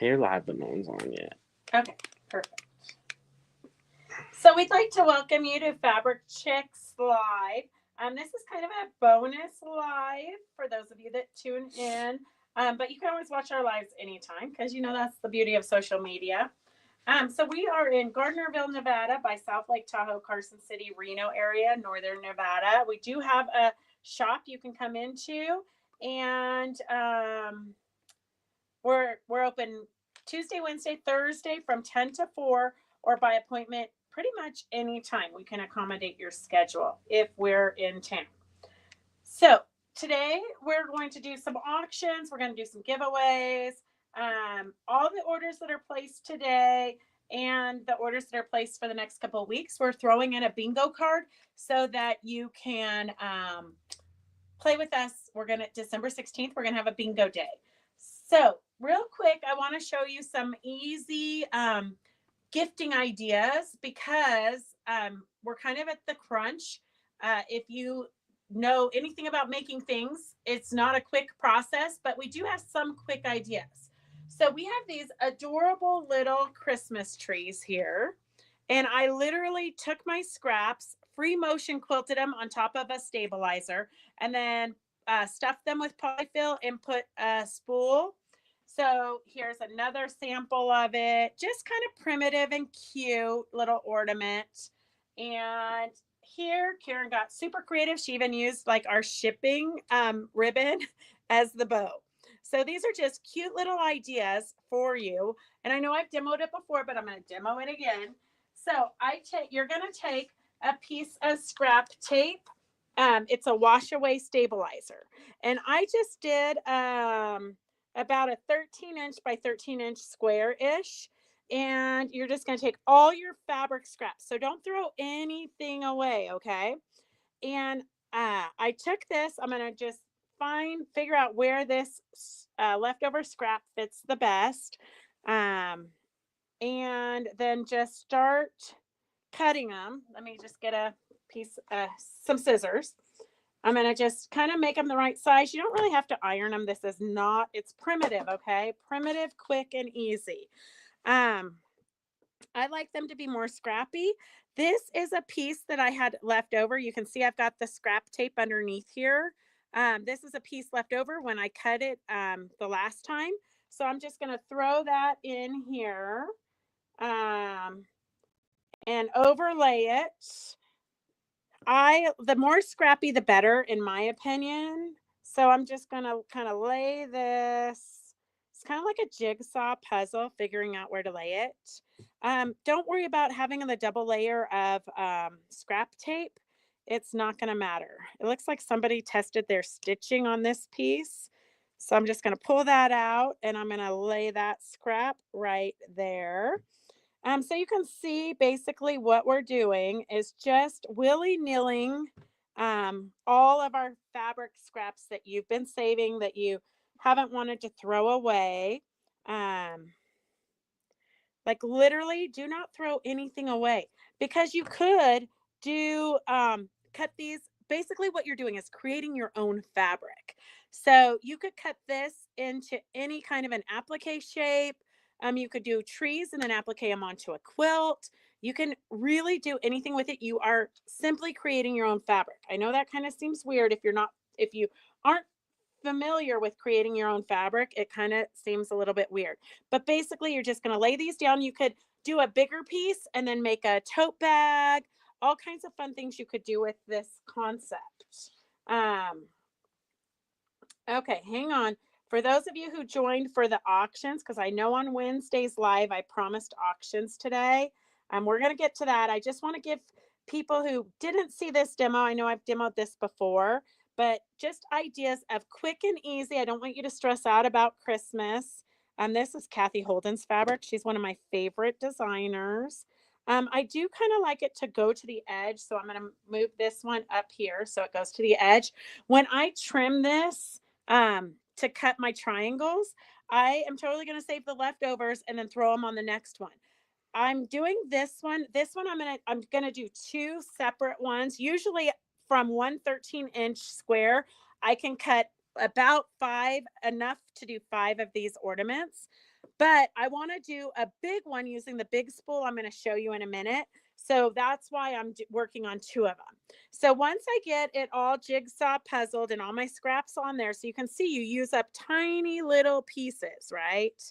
You're live, but no one's on yet. Okay, perfect. So we'd like to welcome you to Fabric Chicks Live. This is kind of a bonus live for those of you that tune in. But you can always watch our lives anytime because that's the beauty of social media. So we are in Gardnerville, Nevada by South Lake Tahoe, Carson City, Reno area, Northern Nevada. We do have a shop you can come into, and we're open Tuesday, Wednesday, Thursday from 10 to 4 or by appointment pretty much anytime. We can accommodate your schedule if we're in town. So today we're going to do some auctions. We're going to do some giveaways. All the orders that are placed today and the orders that are placed for the next couple of weeks, we're throwing in a bingo card so that you can play with us. We're going to December 16th, we're going to have a bingo day. So real quick, I want to show you some easy gifting ideas because we're kind of at the crunch. If you know anything about making things, it's not a quick process, but we do have some quick ideas. So we have these adorable little Christmas trees here. And I literally took my scraps, free motion quilted them on top of a stabilizer, and then stuffed them with polyfill and put a spool. So here's another sample of it. Just kind of primitive and cute little ornament. And here, Karen got super creative. She even used like our shipping ribbon as the bow. So these are just cute little ideas for you. And I know I've demoed it before, but I'm going to demo it again. So you're going to take a piece of scrap tape. It's a wash away stabilizer. And I just did about a 13-inch by 13-inch square-ish. And you're just going to take all your fabric scraps. So don't throw anything away, okay? And I took this. I'm going to just figure out where this leftover scrap fits the best. And then just start cutting them. Let me just get some scissors. I'm going to just kind of make them the right size. You don't really have to iron them. It's primitive, okay? Primitive, quick, and easy. I like them to be more scrappy. This is a piece that I had left over. You can see I've got the scrap tape underneath here. This is a piece left over when I cut it the last time. So I'm just going to throw that in here and overlay it. The more scrappy, the better, in my opinion. So I'm just going to kind of lay this. It's kind of like a jigsaw puzzle, figuring out where to lay it. Don't worry about having the double layer of scrap tape. It's not going to matter. It looks like somebody tested their stitching on this piece. So I'm just going to pull that out and I'm going to lay that scrap right there. So you can see basically what we're doing is just willy-nilly all of our fabric scraps that you've been saving that you haven't wanted to throw away. Like literally do not throw anything away because you could cut these. Basically what you're doing is creating your own fabric. So you could cut this into any kind of an applique shape. You could do trees and then applique them onto a quilt. You can really do anything with it. You are simply creating your own fabric. I know that kind of seems weird if you aren't familiar with creating your own fabric. It kind of seems a little bit weird. But basically, you're just going to lay these down. You could do a bigger piece and then make a tote bag. All kinds of fun things you could do with this concept. Okay, hang on. For those of you who joined for the auctions, because I know on Wednesday's live, I promised auctions today. We're going to get to that. I just want to give people who didn't see this demo, I know I've demoed this before, but just ideas of quick and easy. I don't want you to stress out about Christmas. This is Kathy Holden's fabric. She's one of my favorite designers. I do kind of like it to go to the edge. So I'm going to move this one up here so it goes to the edge. When I trim this, to cut my triangles, I am totally going to save the leftovers and then throw them on the next one. I'm doing this one. I'm going to do two separate ones. Usually from one 13-inch square, I can cut about 5, enough to do 5 of these ornaments. but I want to do a big one using the big spool I'm going to show you in a minute. So that's why I'm working on 2 of them. So once I get it all jigsaw puzzled and all my scraps on there, so you can see you use up tiny little pieces, right?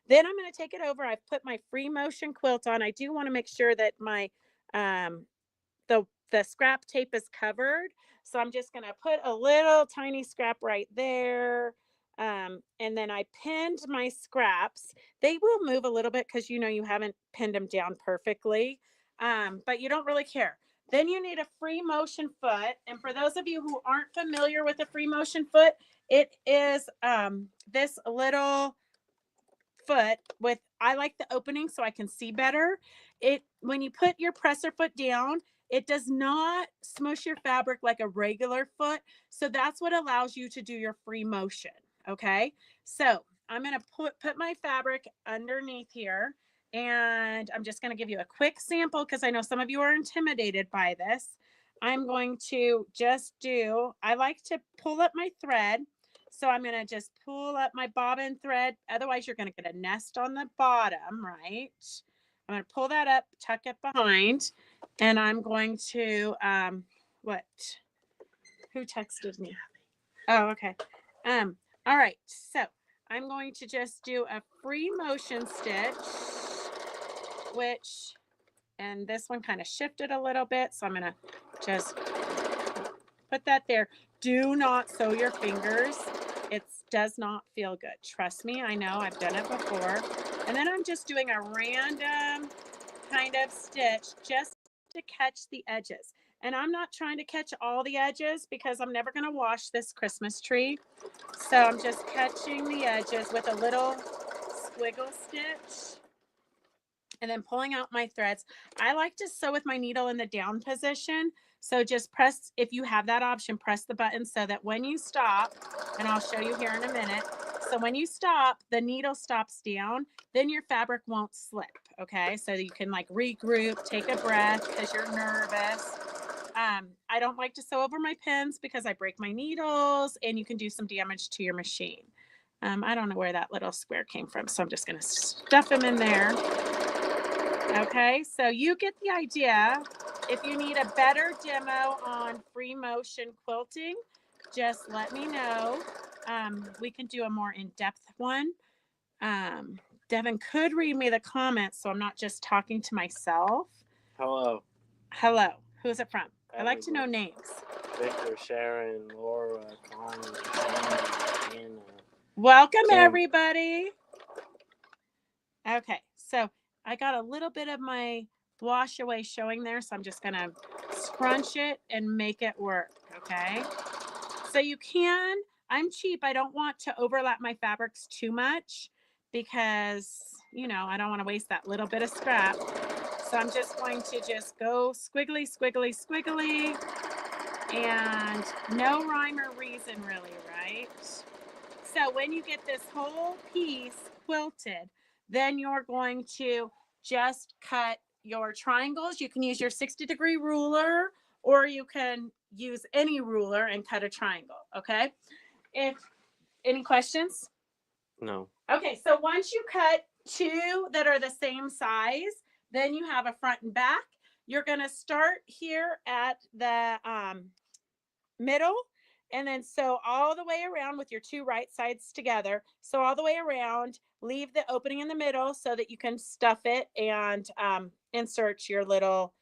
Then I'm going to take it over. I've put my free motion quilt on. I do want to make sure that my um, the scrap tape is covered. So I'm just going to put a little tiny scrap right there. And then I pinned my scraps. They will move a little bit because you haven't pinned them down perfectly, but you don't really care. Then you need a free motion foot. And for those of you who aren't familiar with a free motion foot, it is this little foot with, I like the opening so I can see better. When you put your presser foot down, it does not smush your fabric like a regular foot. So that's what allows you to do your free motion. Okay. So I'm going to put my fabric underneath here, and I'm just going to give you a quick sample because I know some of you are intimidated by this. I'm going to I like to pull up my thread. So I'm going to just pull up my bobbin thread. Otherwise, you're going to get a nest on the bottom, right? I'm going to pull that up, tuck it behind, and I'm going to, what? Who texted me? Oh, okay. All right. So I'm going to just do a free motion stitch, and this one kind of shifted a little bit. So I'm going to just put that there. Do not sew your fingers. It does not feel good. Trust me, I know, I've done it before. And then I'm just doing a random kind of stitch just to catch the edges. And I'm not trying to catch all the edges because I'm never going to wash this Christmas tree. So I'm just catching the edges with a little squiggle stitch and then pulling out my threads. I like to sew with my needle in the down position. So just press, if you have that option, press the button so that when you stop, and I'll show you here in a minute. So when you stop, the needle stops down, then your fabric won't slip. Okay. So you can like regroup, take a breath because you're nervous. I don't like to sew over my pins because I break my needles and you can do some damage to your machine. I don't know where that little square came from, so I'm just going to stuff them in there. Okay, so you get the idea. If you need a better demo on free motion quilting, just let me know. We can do a more in-depth one. Devin could read me the comments, so I'm not just talking to myself. Hello. Hello. Who is it from? I like to know names. Victor, Sharon, Laura, Connie, Sandy, Anna. Welcome, Kim. everybody. Okay, so I got a little bit of my wash away showing there, so I'm just going to scrunch it and make it work, okay? So you can, I'm cheap. I don't want to overlap my fabrics too much because, I don't want to waste that little bit of scrap. So I'm just going to just go squiggly, squiggly, squiggly, and no rhyme or reason really, right? So when you get this whole piece quilted, then you're going to just cut your triangles. You can use your 60-degree ruler, or you can use any ruler and cut a triangle. Okay. Any questions? No. Okay. So once you cut 2 that are the same size, then you have a front and back. You're going to start here at the middle, and then sew all the way around with your 2 right sides together. Sew all the way around, leave the opening in the middle so that you can stuff it and insert your little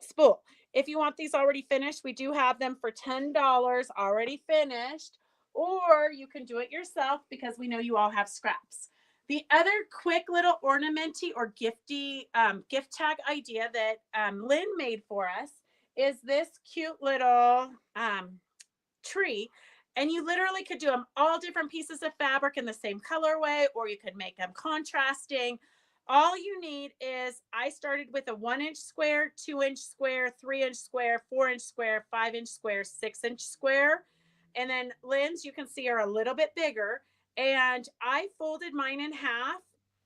spool. If you want these already finished, we do have them for $10 already finished, or you can do it yourself because we know you all have scraps. The other quick little ornamenty or gifty gift tag idea that Lynn made for us is this cute little tree. And you literally could do them all different pieces of fabric in the same colorway, or you could make them contrasting. All you need is, I started with a 1-inch square, 2-inch square, 3-inch square, 4-inch square, 5-inch square, 6-inch square. And then Lynn's, you can see, are a little bit bigger. And I folded mine in half.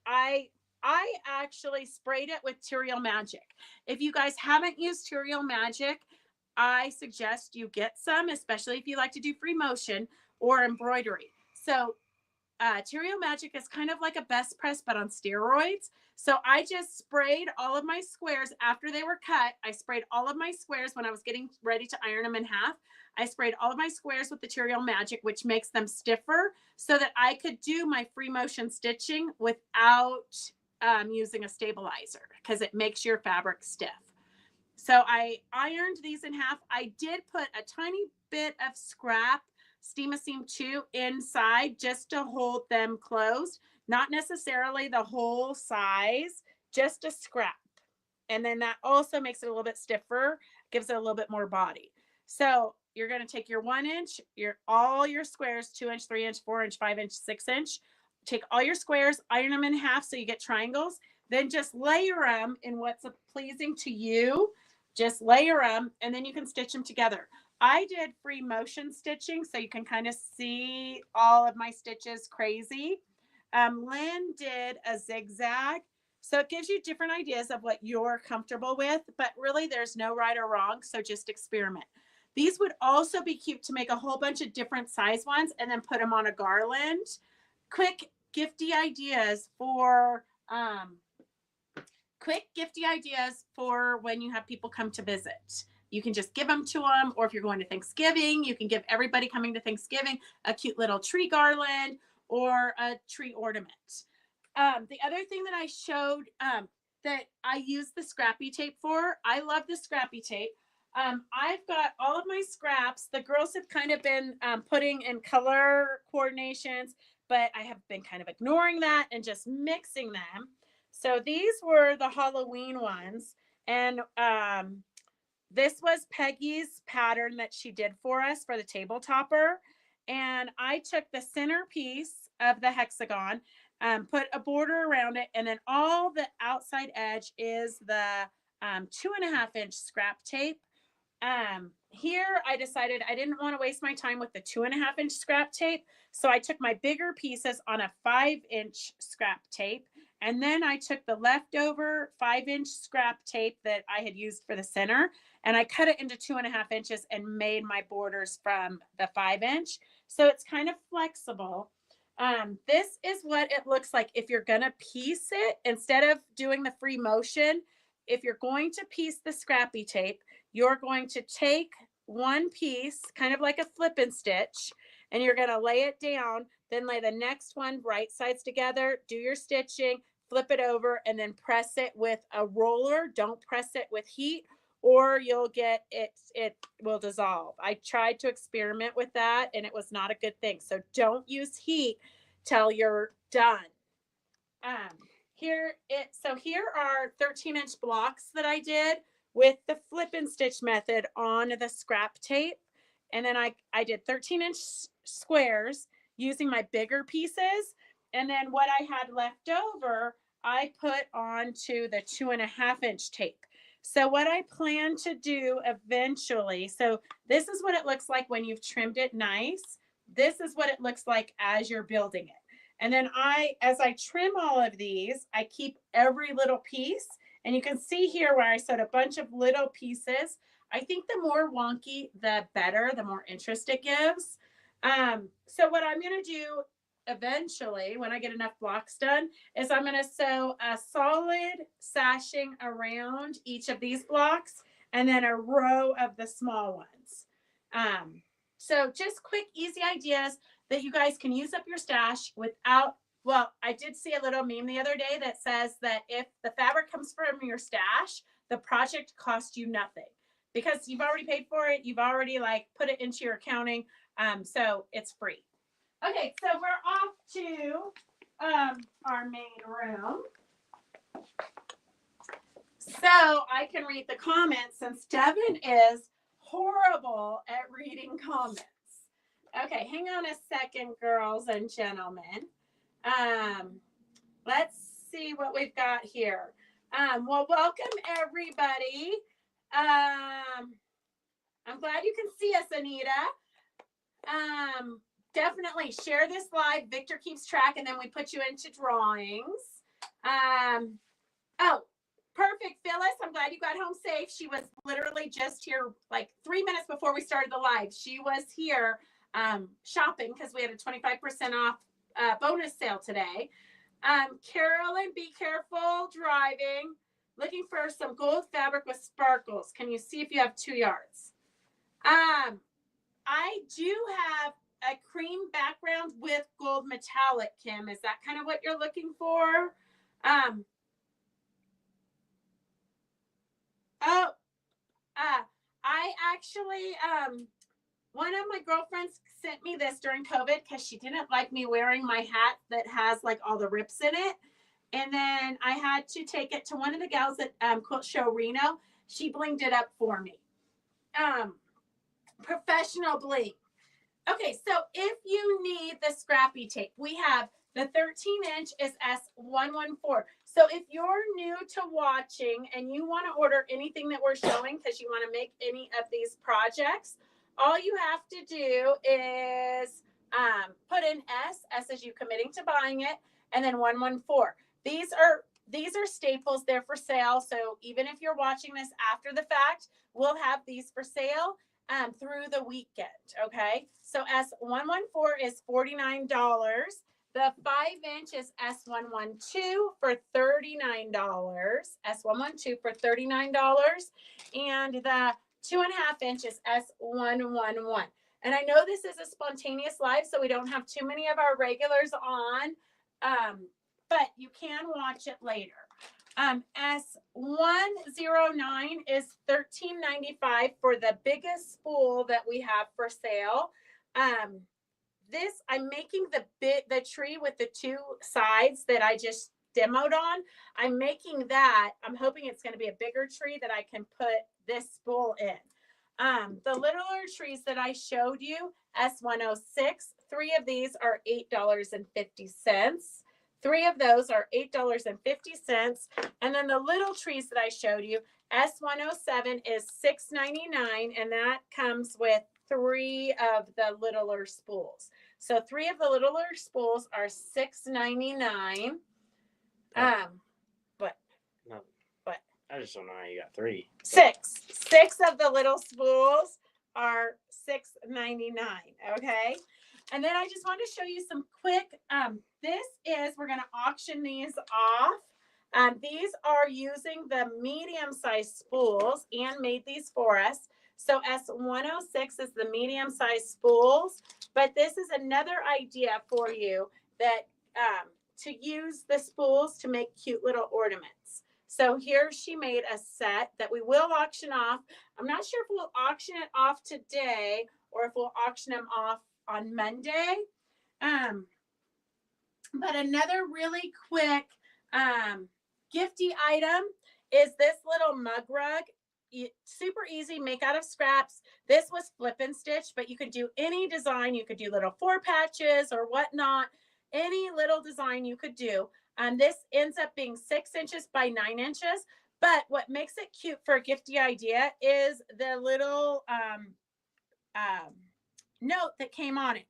I actually sprayed it with Tiriel Magic. If you guys haven't used Tiriel Magic, I suggest you get some, especially if you like to do free motion or embroidery. So Terrio Magic is kind of like a best press, but on steroids. So I just sprayed all of my squares after they were cut. I sprayed all of my squares when I was getting ready to iron them in half. I sprayed all of my squares with the Terrio Magic, which makes them stiffer so that I could do my free motion stitching without using a stabilizer because it makes your fabric stiff. So I ironed these in half. I did put a tiny bit of scrap Steam-A-Seam 2 inside just to hold them closed. Not necessarily the whole size, just a scrap. And then that also makes it a little bit stiffer, gives it a little bit more body. So you're going to take your 1 inch, all your squares, 2 inch, 3 inch, 4 inch, 5 inch, 6 inch. Take all your squares, iron them in half so you get triangles. Then just layer them in what's pleasing to you. Just layer them, and then you can stitch them together. I did free motion stitching, so you can kind of see all of my stitches crazy. Lynn did a zigzag. So it gives you different ideas of what you're comfortable with, but really there's no right or wrong, so just experiment. These would also be cute to make a whole bunch of different size ones and then put them on a garland. Quick gifty ideas for when you have people come to visit. You can just give them to them, or if you're going to Thanksgiving, you can give everybody coming to Thanksgiving a cute little tree garland or a tree ornament. The other thing that I showed that I use the scrappy tape for, I love the scrappy tape. I've got all of my scraps. The girls have kind of been putting in color coordinations, but I have been kind of ignoring that and just mixing them. So these were the Halloween ones. And this was Peggy's pattern that she did for us for the table topper. And I took the center piece of the hexagon, put a border around it, and then all the outside edge is the 2.5 inch scrap tape. Here I decided I didn't want to waste my time with the 2.5 inch scrap tape. So I took my bigger pieces on a 5 inch scrap tape. And then I took the leftover 5 inch scrap tape that I had used for the center, and I cut it into 2.5 inches and made my borders from the 5 inch. So it's kind of flexible. This is what it looks like if you're going to piece it instead of doing the free motion. If you're going to piece the scrappy tape, you're going to take one piece, kind of like a flip and stitch, and you're going to lay it down, then lay the next one right sides together, do your stitching, flip it over, and then press it with a roller. Don't press it with heat, or you'll get it will dissolve. I tried to experiment with that, and it was not a good thing. So don't use heat till you're done. Here are 13 inch blocks that I did with the flip and stitch method on the scrap tape. And then I did 13 inch squares using my bigger pieces. And then what I had left over, I put onto the 2.5 inch tape. So what I plan to do eventually, so this is what it looks like when you've trimmed it nice. This is what it looks like as you're building it. And then as I trim all of these, I keep every little piece. And you can see here where I sewed a bunch of little pieces. I think the more wonky, the better, the more interest it gives. So what I'm going to do eventually, when I get enough blocks done, is I'm going to sew a solid sashing around each of these blocks and then a row of the small ones. So just quick, easy ideas that you guys can use up your stash without, well, I did see a little meme the other day that says that if the fabric comes from your stash, the project costs you nothing because you've already paid for it. You've already put it into your accounting. So it's free. Okay, so we're off to our main room. So I can read the comments since Devin is horrible at reading comments. Okay, hang on a second, girls and gentlemen. Let's see what we've got here. Well, welcome everybody. I'm glad you can see us, Anita. Definitely share this live. Victor keeps track, and then we put you into drawings. Oh, perfect, Phyllis. I'm glad you got home safe. She was literally just here 3 minutes before we started the live. She was here shopping because we had a 25% off bonus sale today. Carolyn, be careful driving. Looking for some gold fabric with sparkles. Can you see if you have 2 yards? I do have a cream background with gold metallic, Kim. Is that kind of what you're looking for? I actually, one of my girlfriends sent me this during COVID because she didn't like me wearing my hat that has like all the rips in it. And then I had to take it to one of the gals at Quilt Show Reno. She blinged it up for me. Professional bling. Okay, so if you need the scrappy tape, we have the 13-inch is S114. So if you're new to watching and you want to order anything that we're showing because you want to make any of these projects, all you have to do is put in S as you committing to buying it, and then 114. These are staples. They're for sale. So even if you're watching this after the fact, we'll have these for sale through the weekend. Okay. So S114 is $49. The 5-inch is S112 for $39. S112 for $39. And the 2.5-inch is S111. And I know this is a spontaneous live, so we don't have too many of our regulars on, but you can watch it later. S109 is $13.95 for the biggest spool that we have for sale. This, I'm making the tree with the 2 sides that I just demoed on. I'm making that. I'm hoping it's going to be a bigger tree that I can put this spool in. The littler trees that I showed you, S106, 3 of these are $8.50. 3 of those are $8.50. And then the little trees that I showed you, S107 is $6.99, and that comes with 3 of the littler spools. So 3 of the littler spools are $6.99. But I just don't know how you got 3. 6 of the little spools are $6.99. Okay. And then I just want to show you some quick, we're going to auction these off. These are using the medium-sized spools and made these for us. So S106 is the medium-sized spools, but this is another idea for you that to use the spools to make cute little ornaments. So here she made a set that we will auction off. I'm not sure if we'll auction it off today or if we'll auction them off on Monday. But another really quick gifty item is this little mug rug. Super easy, make out of scraps. This was flip and stitch, but you could do any design. You could do little 4 patches or whatnot. Any little design you could do. This ends up being 6 inches by 9 inches. But what makes it cute for a gifty idea is the little note that came on it.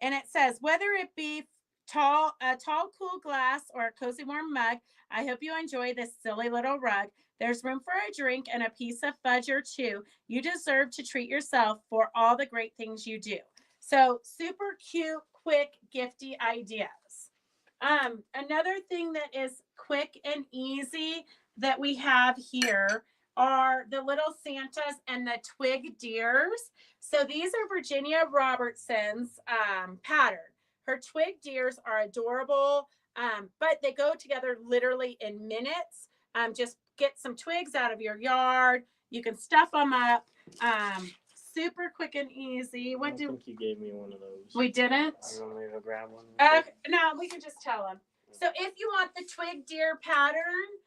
And it says, whether it be a tall, cool glass or a cozy, warm mug, I hope you enjoy this silly little rug. There's room for a drink and a piece of fudge or 2. You deserve to treat yourself for all the great things you do. So super cute, quick, gifty ideas. Another thing that is quick and easy that we have here are the little Santas and the twig deers. So these are Virginia Robertson's pattern. Her twig deers are adorable, but they go together literally in minutes. Just get some twigs out of your yard. You can stuff them up. Super quick and easy. I think you gave me one of those. We didn't? You want me to go grab one? No, we can just tell them. So if you want the twig deer pattern,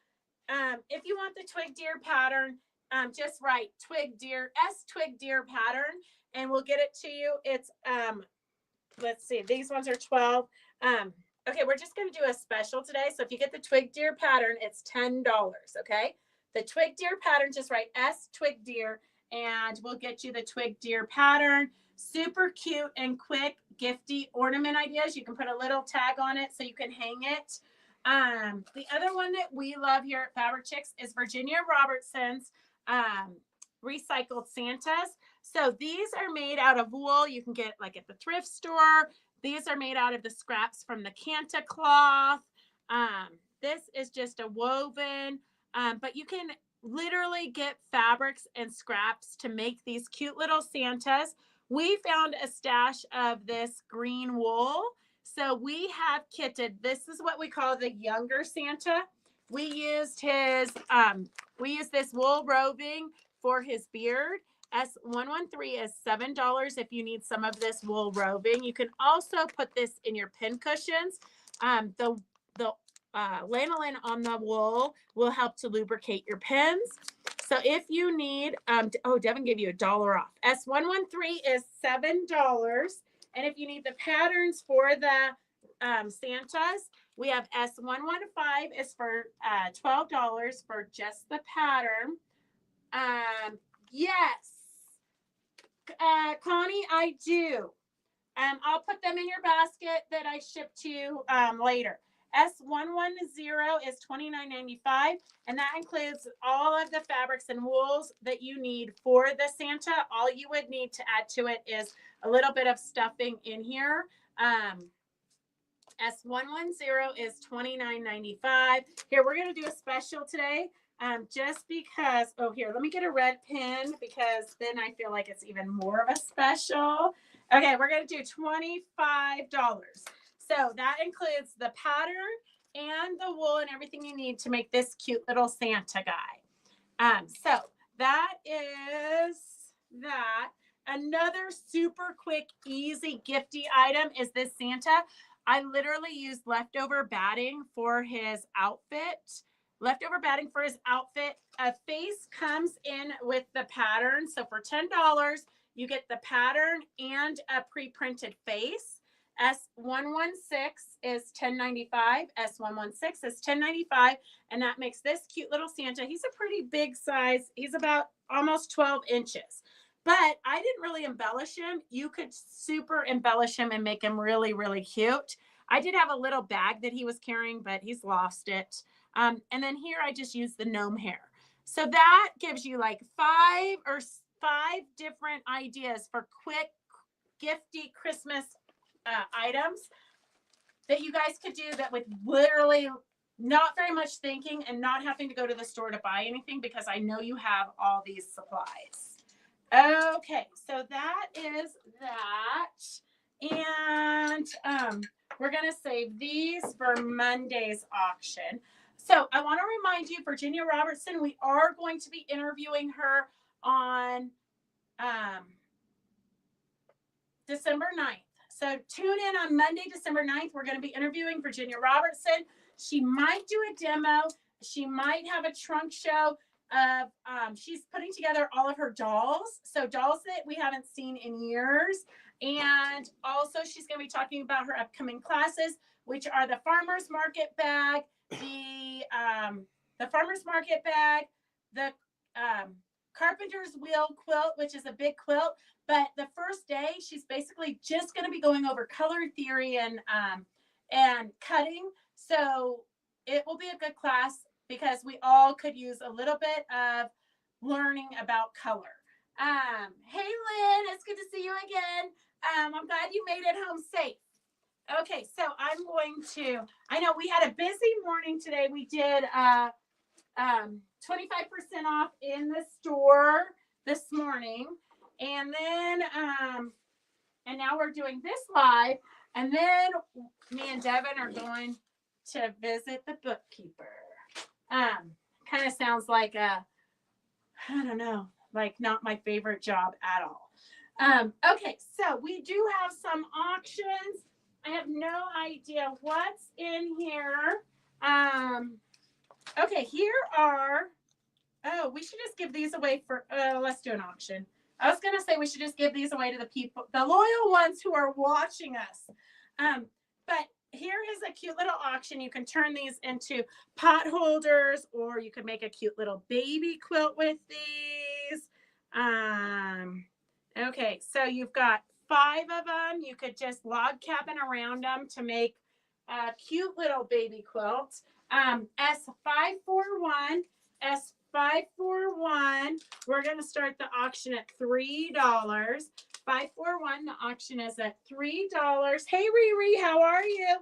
just write twig deer, twig deer pattern, and we'll get it to you. It's, let's see, these ones are 12. Okay, we're just going to do a special today. So if you get the twig deer pattern, it's $10. Okay. The twig deer pattern, just write twig deer, and we'll get you the twig deer pattern. Super cute and quick gifty ornament ideas. You can put a little tag on it so you can hang it. The other one that we love here at Fabric Chicks is Virginia Robertson's recycled Santas. So these are made out of wool. You can get like at the thrift store. These are made out of the scraps from the Kanta cloth. This is just a woven, but you can literally get fabrics and scraps to make these cute little Santas. We found a stash of this green wool. So we have kitted. This is what we call the younger Santa. We used this wool roving for his beard. S113 is $7 if you need some of this wool roving. You can also put this in your pin cushions. The lanolin on the wool will help to lubricate your pins. So if you need, Devin gave you $1 off. S113 is $7. And if you need the patterns for the Santas, we have S115 is for $12 for just the pattern. Yes. Connie, I do. I'll put them in your basket that I ship to you later. S110 is $29.95, and that includes all of the fabrics and wools that you need for the Santa. All you would need to add to it is a little bit of stuffing in here. S110 is $29.95. Here, we're going to do a special today. Just because, here, let me get a red pin because then I feel like it's even more of a special. Okay, we're going to do $25. So that includes the pattern and the wool and everything you need to make this cute little Santa guy. So that is that. Another super quick, easy, gifty item is this Santa. I literally used leftover batting for his outfit. A face comes in with the pattern. So for $10, you get the pattern and a pre-printed face. S116 is $10.95. S116 is $10.95. And that makes this cute little Santa. He's a pretty big size. He's about almost 12 inches. But I didn't really embellish him. You could super embellish him and make him really, really cute. I did have a little bag that he was carrying, but he's lost it. And then here I just used the gnome hair. So that gives you like five different ideas for quick, gifty Christmas items that you guys could do that with literally not very much thinking and not having to go to the store to buy anything because I know you have all these supplies. Okay, so that is that. And we're going to save these for Monday's auction. So I want to remind you, Virginia Robertson, we are going to be interviewing her on December 9th. So tune in on Monday, December 9th. We're going to be interviewing Virginia Robertson. She might do a demo. She might have a trunk show of, she's putting together all of her dolls. So dolls that we haven't seen in years. And also she's going to be talking about her upcoming classes, which are the farmer's market bag, the farmer's market bag, the carpenter's wheel quilt, which is a big quilt. But the first day, she's basically just going to be going over color theory and cutting. So it will be a good class because we all could use a little bit of learning about color. Hey, Lynn, it's good to see you again. I'm glad you made it home safe. Okay, so I'm going to, I know we had a busy morning today. We did 25% off in the store this morning. And then, and now we're doing this live. And then me and Devin are going to visit the bookkeeper. Kind of sounds like I don't know, like not my favorite job at all. Okay, so we do have some auctions. I have no idea what's in here. Okay, here are, we should just give these away for, let's do an auction. I was going to say we should just give these away to the people, the loyal ones who are watching us. But here is a cute little auction. You can turn these into pot holders, or you could make a cute little baby quilt with these. Okay, so you've got 5 of them. You could just log cabin around them to make a cute little baby quilt. S541, S541. We're going to start the auction at $3. 541, the auction is at $3. Hey, Riri, how are you?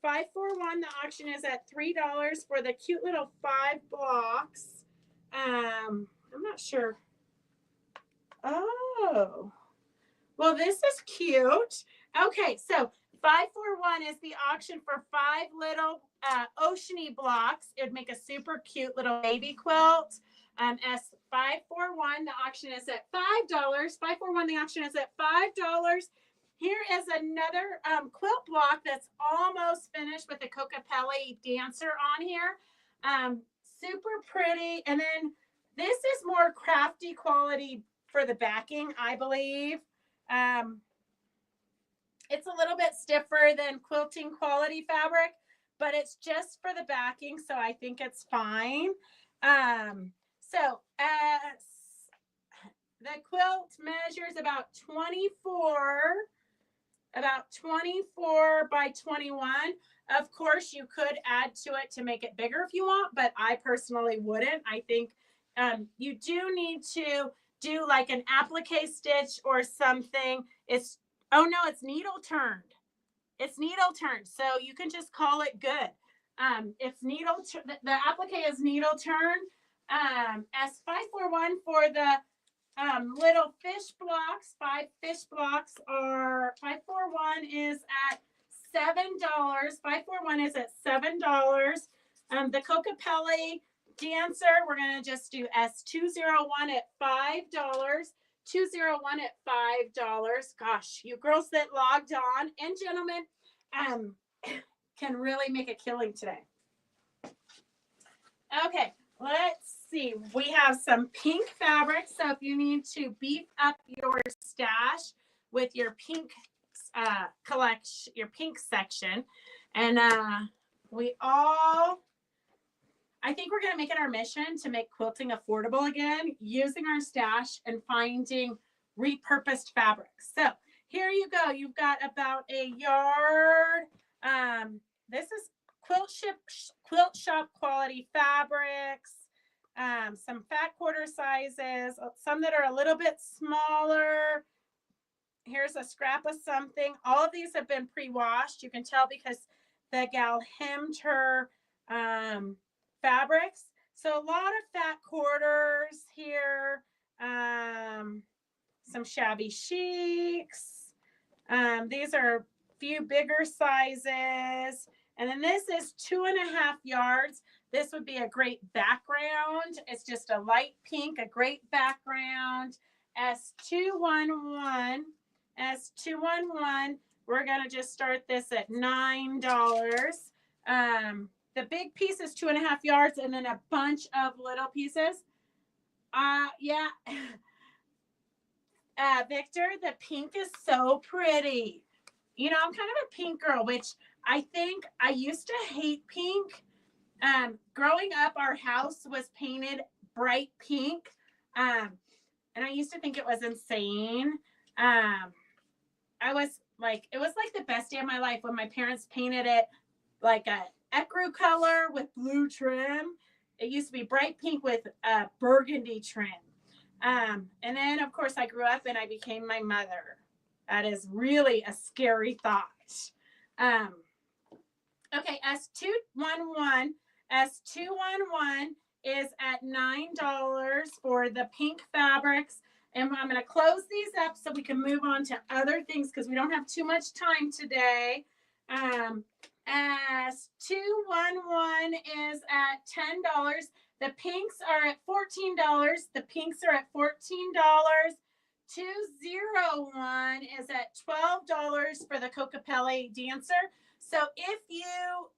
541, the auction is at $3 for the cute little 5 blocks. I'm not sure. Oh, well, this is cute. Okay, so 541 is the auction for 5 little oceany blocks. It would make a super cute little baby quilt. S541, the auction is at $5. 541, the auction is at $5. Here is another quilt block that's almost finished with the Cocapelli dancer on here. Super pretty. And then this is more crafty quality for the backing, I believe. It's a little bit stiffer than quilting quality fabric, but it's just for the backing, so I think it's fine. So the quilt measures about 24 by 21. Of course, you could add to it to make it bigger if you want, but I personally wouldn't. I think you do need to do like an applique stitch or something. It's needle turned. It's needle turned, so you can just call it good. It's needle. The applique is needle turned. S541 for the little fish blocks. 5 fish blocks are 541 is at $7. 541 is at $7. The Cocapelli dancer, we're gonna just do S201 at $5. 201 at $5. Gosh, you girls that logged on and gentlemen can really make a killing today. Okay, let's see. We have some pink fabric. So if you need to beef up your stash with your pink collection, your pink section, and I think we're going to make it our mission to make quilting affordable again, using our stash and finding repurposed fabrics. So here you go. You've got about a yard. This is quilt shop quality fabrics, some fat quarter sizes, some that are a little bit smaller. Here's a scrap of something. All of these have been pre-washed. You can tell because the gal hemmed her fabrics. So a lot of fat quarters here, some shabby chics. These are a few bigger sizes. And then this is 2.5 yards. This would be a great background. It's just a light pink, a great background. S211, S211. We're going to just start this at $9. The big piece is 2.5 yards and then a bunch of little pieces. Yeah. Victor, the pink is so pretty. You know, I'm kind of a pink girl, which I think I used to hate pink. Growing up, our house was painted bright pink. And I used to think it was insane. It was like the best day of my life when my parents painted it like a ecru color with blue trim. It used to be bright pink with burgundy trim. And then, of course, I grew up and I became my mother. That is really a scary thought. Okay, S211 is at $9 for the pink fabrics. And I'm going to close these up so we can move on to other things because we don't have too much time today. S211 is at $10. The pinks are at $14. The pinks are at $14. 201 is at $12 for the Cocapelli dancer. So if you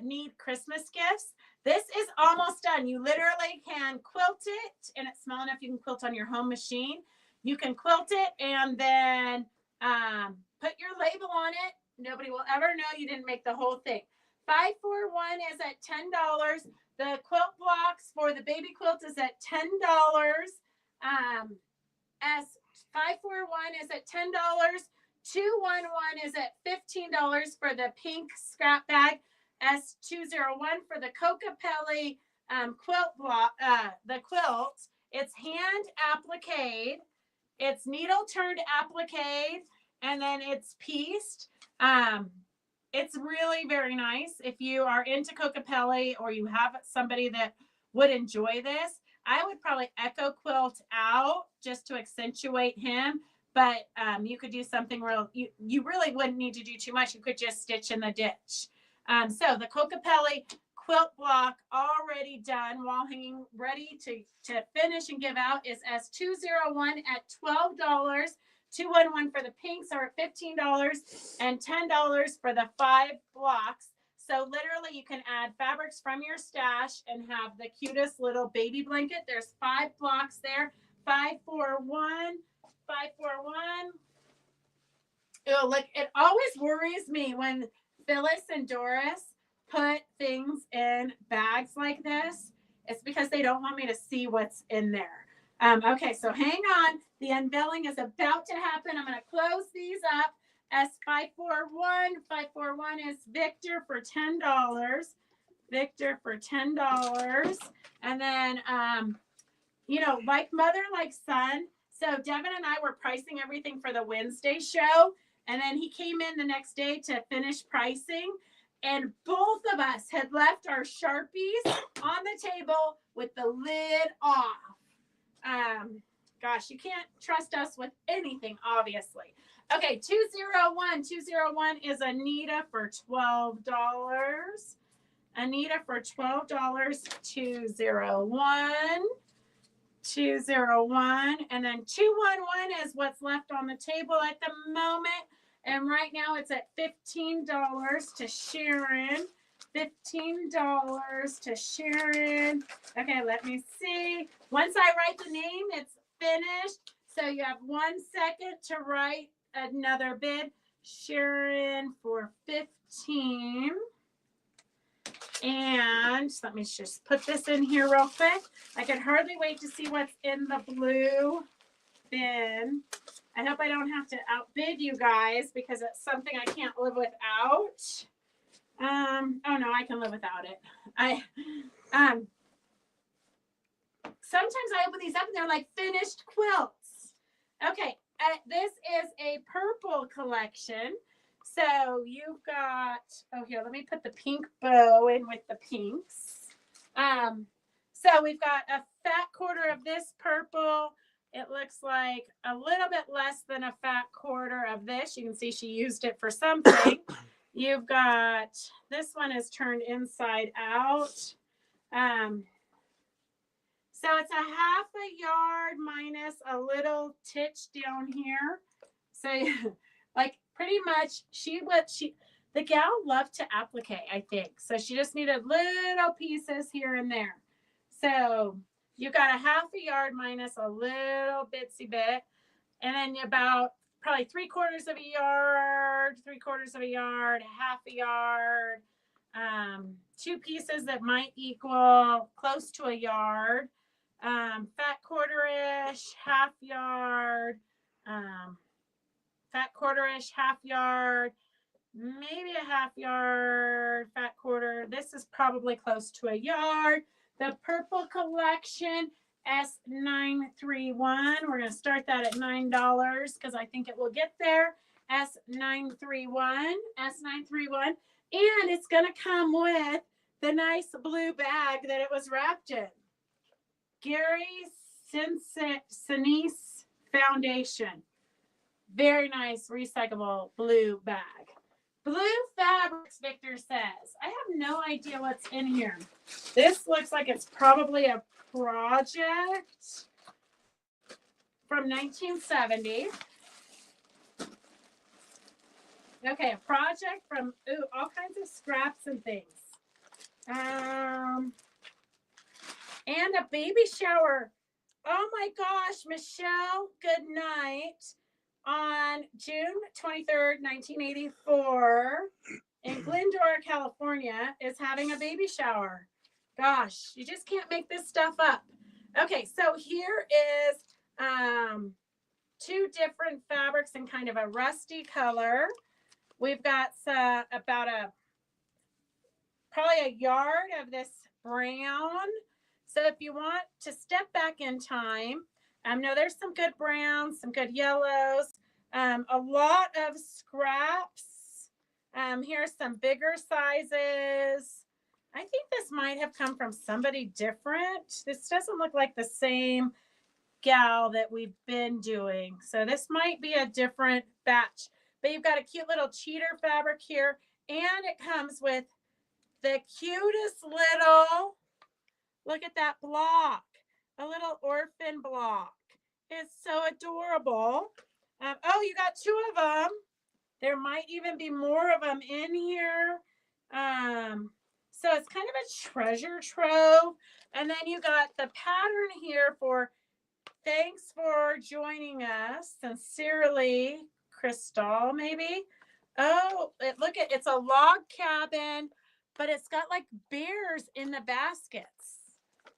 need Christmas gifts, this is almost done. You literally can quilt it, and it's small enough you can quilt on your home machine. You can quilt it and then put your label on it. Nobody will ever know you didn't make the whole thing. 541 is at $10. The quilt blocks for the baby quilt is at $10. S541 is at $10. 211 is at $15 for the pink scrap bag. S201 for the Cocapelli quilt block, the quilt. It's hand appliqued. It's needle turned applique, and then it's pieced. It's really very nice. If you are into Cocapelli or you have somebody that would enjoy this, I would probably echo quilt out just to accentuate him. But you could do something real. You really wouldn't need to do too much. You could just stitch in the ditch. So the Cocapelli quilt block already done, wall hanging ready to finish and give out is S201 at $12. 211 for the pinks are at $15 and $10 for the 5 blocks. So literally you can add fabrics from your stash and have the cutest little baby blanket. There's 5 blocks there. 541, 541. Oh, look, it always worries me when Phyllis and Doris put things in bags like this. It's because they don't want me to see what's in there. Okay, so hang on. The unveiling is about to happen. I'm going to close these up. S541. 541 is Victor for $10. Victor for $10. And then, like mother, like son. So Devin and I were pricing everything for the Wednesday show. And then he came in the next day to finish pricing. And both of us had left our Sharpies on the table with the lid off. Gosh, you can't trust us with anything, obviously. Okay, 201. 201 is Anita for $12. Anita for $12. 201. 201. And then 211 is what's left on the table at the moment. And right now it's at $15 to Sharon. $15 to Sharon. Okay, let me see. Once I write the name, it's finished. So you have 1 second to write another bid. Sharon for 15. And let me just put this in here real quick. I can hardly wait to see what's in the blue bin. I hope I don't have to outbid you guys because it's something I can't live without. Oh no, I can live without it. Sometimes I open these up and they're like finished quilts. Okay, this is a purple collection. So you've got, here, let me put the pink bow in with the pinks. So we've got a fat quarter of this purple. It looks like a little bit less than a fat quarter of this. You can see she used it for something. You've got, this one is turned inside out. So it's a half a yard minus a little titch down here. So like pretty much the gal loved to applique, I think. So she just needed little pieces here and there. So you got a half a yard minus a little bitsy bit. And then about probably 3/4 of a yard, 3/4 of a yard, half a yard, 2 pieces that might equal close to a yard, fat quarter-ish, half yard, fat quarter-ish, half yard, maybe a half yard, fat quarter. This is probably close to a yard. The purple collection, S931. We're going to start that at $9 because I think it will get there. S931, S931. And it's going to come with the nice blue bag that it was wrapped in. Gary Sinise Foundation. Very nice recyclable blue bag. Blue fabrics, Victor says. I have no idea what's in here. This looks like it's probably a project from 1970. Okay, a project from all kinds of scraps and things. And a baby shower. Oh my gosh, Michelle, good night. On June 23rd, 1984, in Glendora, California, is having a baby shower. Gosh, you just can't make this stuff up. Okay, so here is 2 different fabrics in kind of a rusty color. We've got about probably a yard of this brown. So if you want to step back in time, No, there's some good browns, some good yellows, a lot of scraps. Here's some bigger sizes. I think this might have come from somebody different. This doesn't look like the same gal that we've been doing. So this might be a different batch. But you've got a cute little cheater fabric here. And it comes with the cutest little, look at that block, a little orphan block. It's so adorable. Oh, you got two of them. There might even be more of them in here. So it's kind of a treasure trove. And then you got the pattern here for thanks for joining us. Sincerely, Crystal, maybe. Oh, look at it's a log cabin, but it's got like bears in the baskets.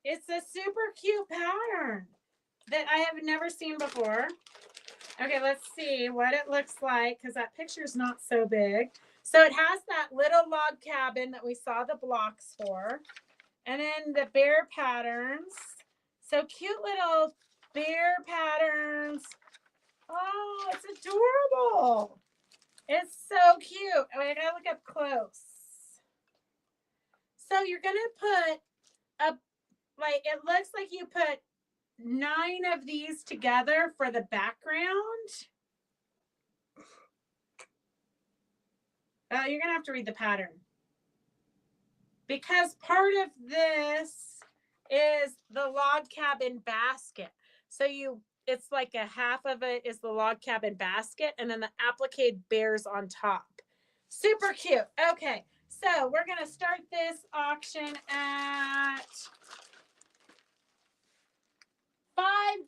It's a super cute pattern that I have never seen before. Okay, let's see what it looks like because that picture is not so big. So it has that little log cabin that we saw the blocks for. And then the bear patterns. So cute little bear patterns. Oh, it's adorable. It's so cute. Oh, I gotta look up close. So you're gonna put like it looks like you put 9 of these together for the background. You're gonna have to read the pattern because part of this is the log cabin basket. So it's like a half of it is the log cabin basket and then the applique bears on top. Super cute. Okay, so we're gonna start this auction at $5.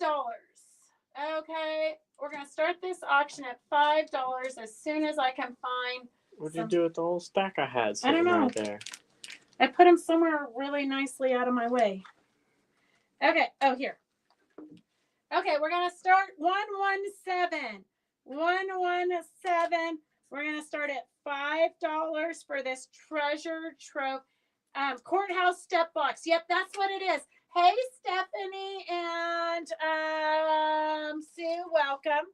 Okay, we're gonna start this auction at $5 as soon as I can find. What'd you do with the whole stack I had I don't sitting know. right there? I put them somewhere really nicely out of my way. Okay. Oh, here. Okay, we're gonna start 117. 117. We're gonna start at $5 for this treasure trove. Courthouse step box. Yep, that's what it is. Hey, Stephanie and Sue, welcome.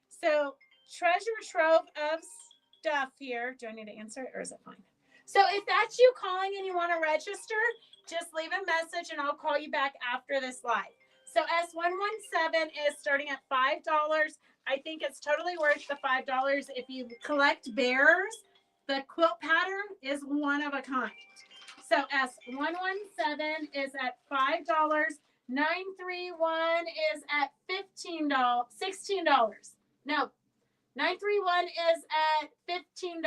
So, treasure trove of stuff here. Do I need to answer it or is it fine? So, if that's you calling and you want to register, just leave a message and I'll call you back after this live. So, S117 is starting at $5. I think it's totally worth the $5. If you collect bears, the quilt pattern is one of a kind. So S117 is at $5. 931 is at $16. No, 931 is at $15.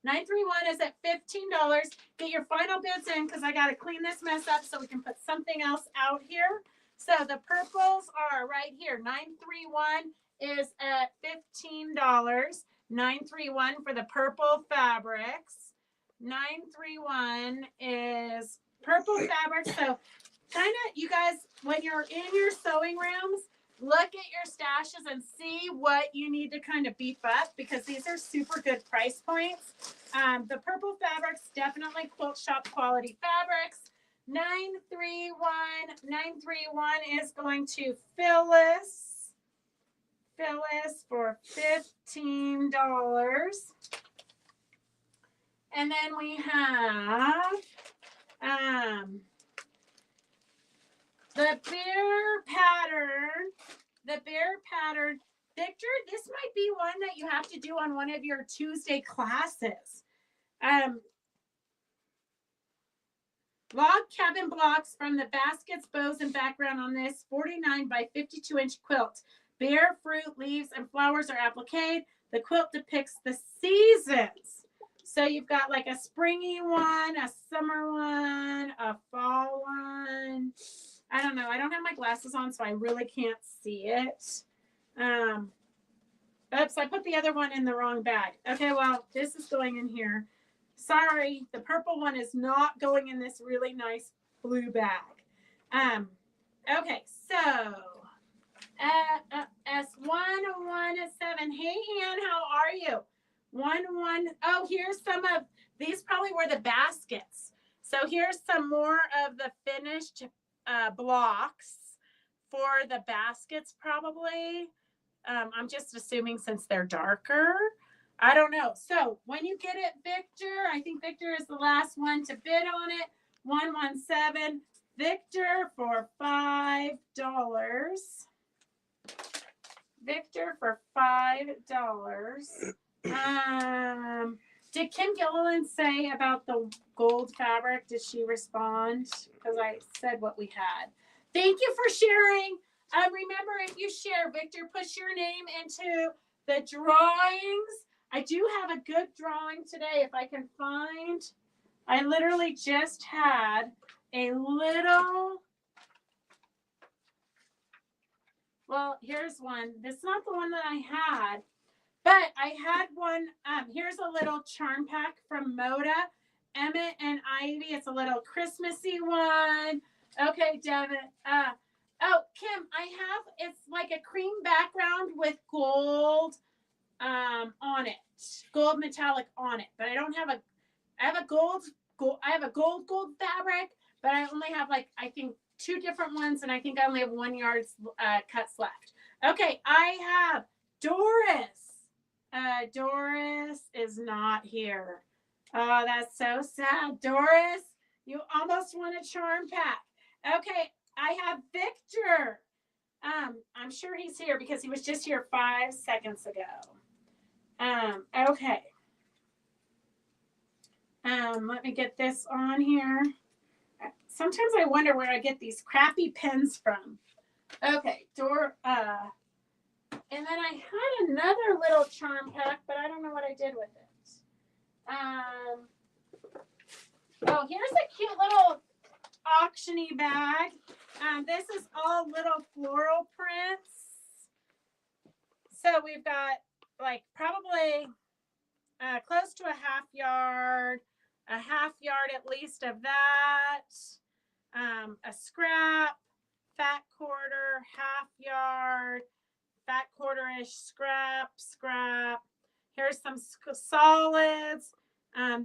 931 is at $15. Get your final bids in because I got to clean this mess up so we can put something else out here. So the purples are right here. 931 is at $15. 931 for the purple fabrics. 931 is purple fabric. So kind of, you guys, when you're in your sewing rooms, look at your stashes and see what you need to kind of beef up because these are super good price points. The purple fabrics, definitely quilt shop quality fabrics. 931 is going to Phyllis. Phyllis for $15. And then we have the bear pattern. The bear pattern. Victor, this might be one that you have to do on one of your Tuesday classes. Log cabin blocks from the baskets, bows, and background on this 49 by 52-inch quilt. Bear, fruit, leaves, and flowers are appliqued. The quilt depicts the seasons. So you've got like a springy one, a summer one, a fall one. I don't know. I don't have my glasses on, so I really can't see it. Oops, I put the other one in the wrong bag. Okay, well, this is going in here. Sorry, the purple one is not going in this really nice blue bag. Okay, so S117. Hey, Ann, how are you? Oh, here's some of these. Probably were the baskets. So here's some more of the finished blocks for the baskets, probably. I'm just assuming since they're darker. I don't know. So when you get it, Victor, I think Victor is the last one to bid on it. 117. Victor for $5. Victor for $5. Did Kim Gilliland say about the gold fabric? Did she respond? Because I said what we had. Thank you for sharing. Remember, if you share, Victor, push your name into the drawings. I do have a good drawing today. If I can find, I literally just had a little, well, here's one. This is not the one that I had, but I had one. Here's a little charm pack from Moda, Emmett and Ivy. It's a little Christmassy one. Okay, Devin. Oh, Kim, I have, it's like a cream background with gold on it, gold metallic on it, but I don't have I have a gold fabric, but I only have like, I think 2 different ones, and I think I only have 1 yard cuts left. Okay, I have Doris. Doris is not here. Oh, that's so sad. Doris, you almost won a charm pack. Okay, I have Victor. I'm sure he's here because he was just here 5 seconds ago. Okay. Let me get this on here. Sometimes I wonder where I get these crappy pens from. Okay, and then I had another little charm pack, but I don't know what I did with it. Oh, here's a cute little auctiony bag. This is all little floral prints. So we've got like probably close to a half yard at least of that. A scrap, fat quarter, half yard, fat quarter-ish, scrap. Here's some solids.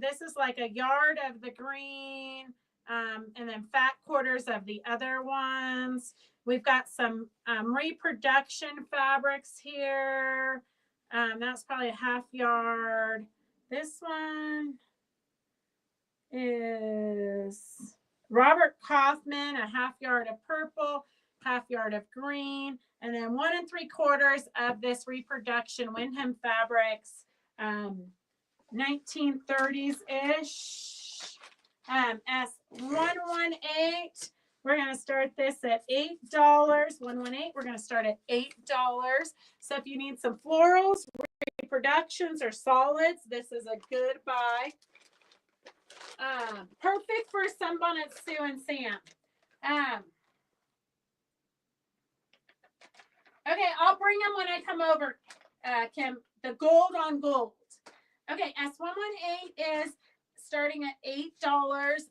This is like a yard of the green, and then fat quarters of the other ones. We've got some reproduction fabrics here. That's probably a half yard. This one is Robert Kaufman, a half yard of purple, half yard of green, and then 1 3/4 of this reproduction Windham Fabrics, 1930s-ish. S118. We're going to start this at $8. 118. We're going to start at $8. So if you need some florals, reproductions, or solids, this is a good buy. Perfect for Sunbonnet Sue and Sam. Okay, I'll bring them when I come over, Kim. The gold on gold. Okay, S118 is starting at $8.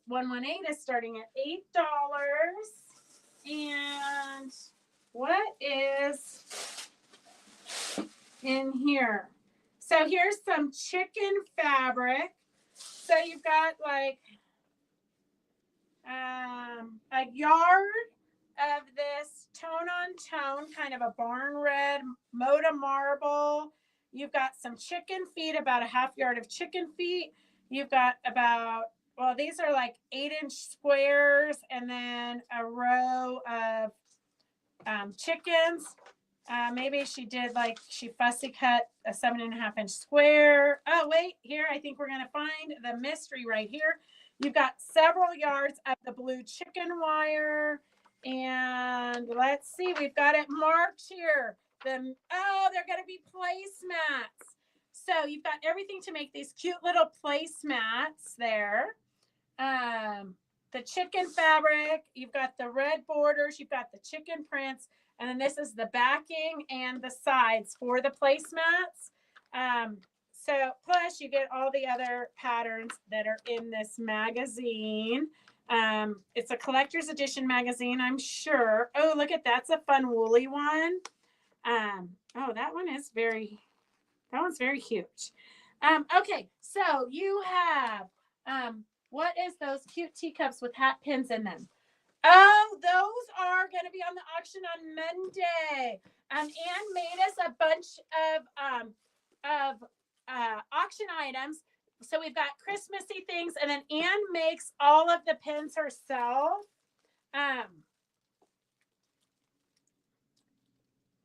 118 is starting at $8. And what is in here? So here's some chicken fabric. So you've got like a yard of this tone on tone, kind of a barn red Moda marble. You've got some chicken feet, about a half yard of chicken feet. You've got about, well, these are like 8-inch squares, and then a row of chickens. Maybe she did like, she fussy cut a 7.5-inch square. Oh, wait, here, I think we're going to find the mystery right here. You've got several yards of the blue chicken wire. And let's see, we've got it marked here. They're going to be placemats. So you've got everything to make these cute little placemats there. The chicken fabric, you've got the red borders, you've got the chicken prints, and then this is the backing and the sides for the placemats. So plus you get all the other patterns that are in this magazine. It's a collector's edition magazine, I'm sure. Oh, look at that's a fun woolly one. Oh, that one's very huge. Okay, so you have what is those cute teacups with hat pins in them? Oh, those are going to be on the auction on Monday. Anne made us a bunch of auction items. So we've got Christmassy things, and then Anne makes all of the pins herself.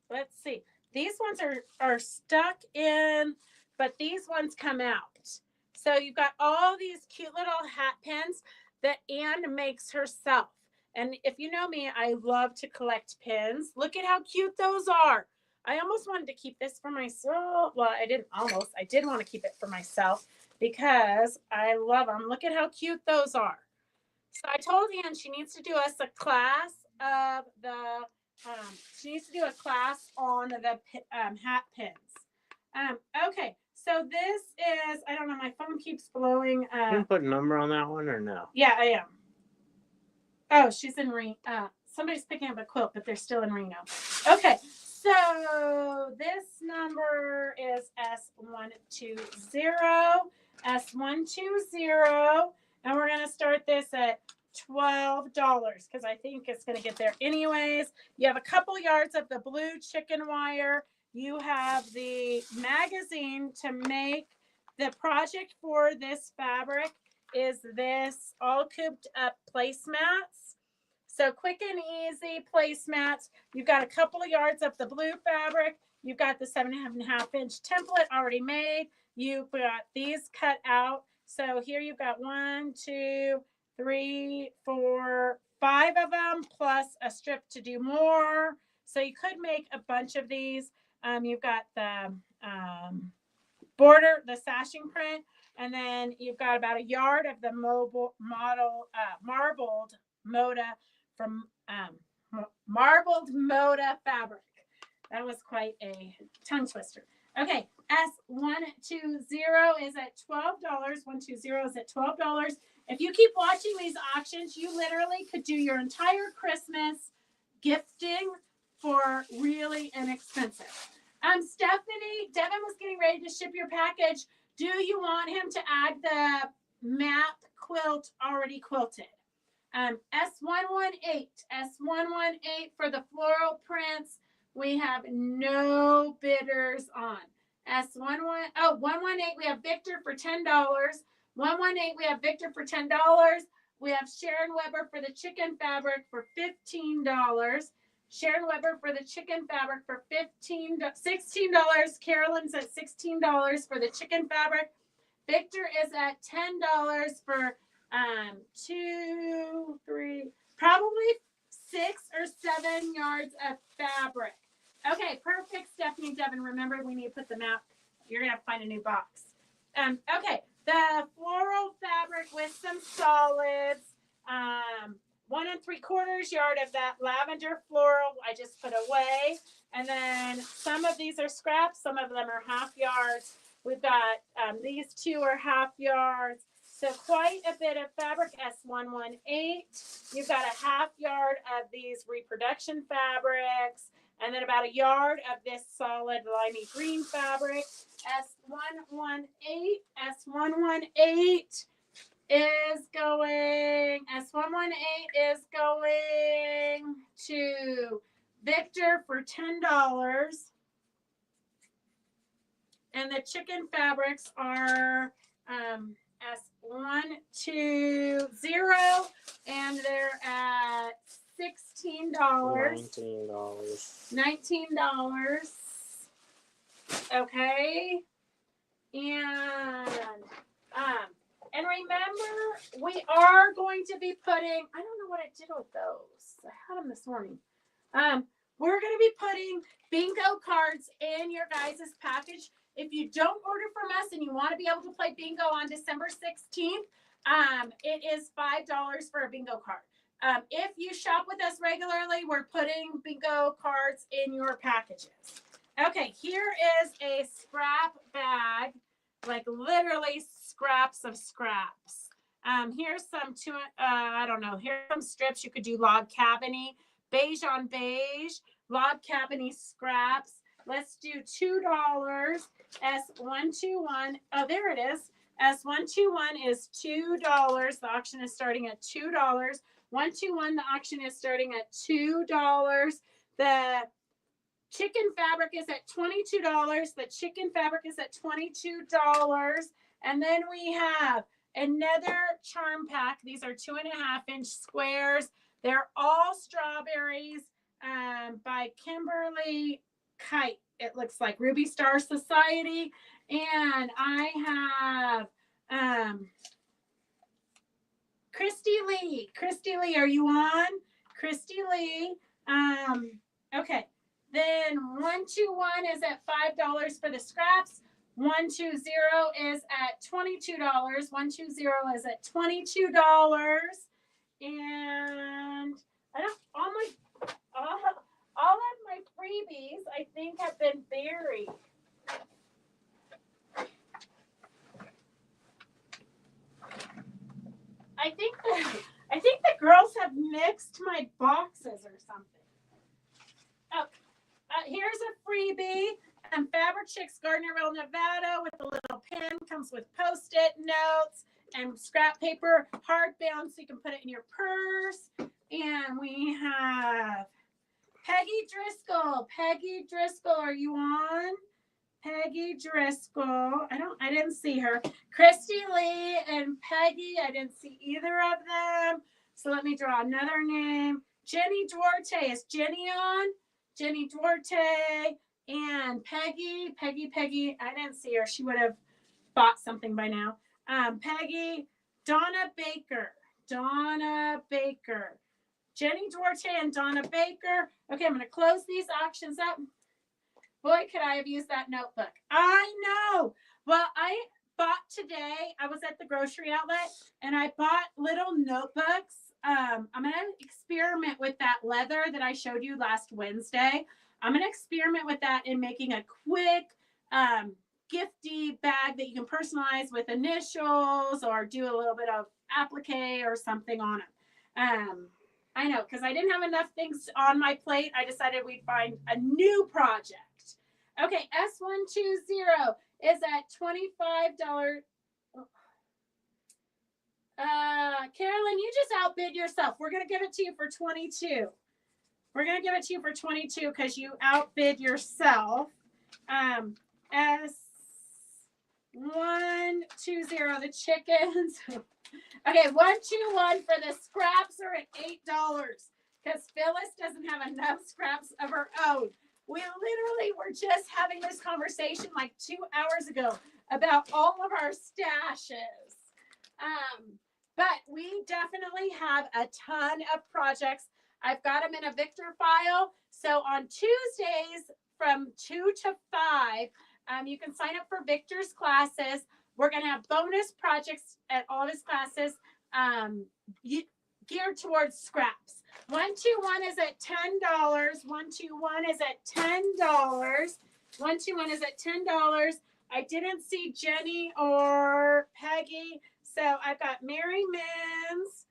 Let's see. These ones are stuck in, but these ones come out. So you've got all these cute little hat pins that Anne makes herself. And if you know me, I love to collect pins. Look at how cute those are. I almost wanted to keep this for myself. Well, I didn't almost. I did want to keep it for myself because I love them. Look at how cute those are. So I told Anne she needs to do us a class of the, she needs to do a class on the hat pins. Okay, so this is, I don't know, my phone keeps blowing. You can put a number on that one or no? Yeah, I am. Oh, she's in Reno. Somebody's picking up a quilt, but they're still in Reno. Okay, so this number is S120, S120, and we're going to start this at $12 because I think it's going to get there anyways. You have a couple yards of the blue chicken wire. You have the magazine to make. The project for this fabric is this all cooped up placemats. So quick and easy placemats. You've got a couple of yards of the blue fabric. You've got the 7.5 inch template already made. You've got these cut out. So here you've got 1, 2, 3, 4, 5 of them, plus a strip to do more. So you could make a bunch of these. You've got the border, the sashing print, and then you've got about a yard of the marbled Moda from marbled Moda fabric. That was quite a tongue twister. Okay, S120 is at $12. 120 is at $12. If you keep watching these auctions, you literally could do your entire Christmas gifting for really inexpensive. Stephanie, Devin was getting ready to ship your package. Do you want him to add the map quilt already quilted? S118 for the floral prints. We have no bidders on. S118, we have Victor for $10. 118, we have Victor for $10. We have Sharon Weber for the chicken fabric for $15. Sharon Weber for the chicken fabric for $16. Carolyn's at $16 for the chicken fabric. Victor is at $10 for 2, 3, probably 6 or 7 yards of fabric. Okay, perfect, Stephanie, Devin. Remember, we need to put the map. You're gonna have to find a new box. Okay, the floral fabric with some solids. 1 3/4 yard of that lavender floral I just put away. And then some of these are scraps. Some of them are half yards. We've got these 2 are half yards. So quite a bit of fabric, S118. You've got a half yard of these reproduction fabrics. And then about a yard of this solid limey green fabric. S118 is going to Victor for $10. And the chicken fabrics are S120, and they're at $16. $19. Okay. And remember, we are going to be putting, I don't know what I did with those. I had them this morning. We're going to be putting bingo cards in your guys' package. If you don't order from us and you want to be able to play bingo on December 16th, it is $5 for a bingo card. If you shop with us regularly, we're putting bingo cards in your packages. Okay, here is a scrap bag, like literally scraps of scraps. Here's some here's some strips. You could do log cabiny, beige on beige, log cabiny scraps. Let's do $2. S121. Oh, there it is. S121 is $2. The auction is starting at $2. 121, the auction is starting at $2. The chicken fabric is at $22. The chicken fabric is at $22. And then we have another charm pack. These are 2.5-inch squares. They're all strawberries by Kimberly Kite. It looks like Ruby Star Society. And I have Christy Lee. Christy Lee, are you on? Christy Lee. Okay. Then 121 is at $5 for the scraps. 120 is at $22. 120 is at $22. And I don't all of my freebies I think have been buried. I think the girls have mixed my boxes or something. Oh, here's a freebie. Fabric Chicks Gardnerville, Nevada, with a little pin. Comes with Post-it notes and scrap paper, hardbound, so you can put it in your purse. And we have Peggy Driscoll. Peggy Driscoll, are you on? Peggy Driscoll. I didn't see her. Christy Lee and Peggy. I didn't see either of them. So let me draw another name. Jenny Duarte. Is Jenny on? Jenny Duarte and Peggy. Peggy. I didn't see her. She would have bought something by now. Peggy. Donna Baker. Jenny Duarte and Donna Baker. Okay, I'm going to close these auctions up. Boy, could I have used that notebook. I know. Well, I bought today, I was at the grocery outlet, and I bought little notebooks. I'm going to experiment with that leather that I showed you last Wednesday. I'm going to experiment with that in making a quick gifty bag that you can personalize with initials or do a little bit of applique or something on it. I know, because I didn't have enough things on my plate. I decided we'd find a new project. Okay, S120 is at $25. Carolyn, you just outbid yourself. We're going to give it to you for $22. We're going to give it to you for $22 because you outbid yourself. S120, the chickens. Okay, 121 for the scraps are at $8 because Phyllis doesn't have enough scraps of her own. We literally were just having this conversation like 2 hours ago about all of our stashes. But we definitely have a ton of projects. I've got them in a Victor file. So on Tuesdays from 2 to 5, you can sign up for Victor's classes. We're going to have bonus projects at all of his classes geared towards scraps. 121 is at $10. 121 is at $10. 121 is at $10. I didn't see Jenny or Peggy. So I've got Mary Mims,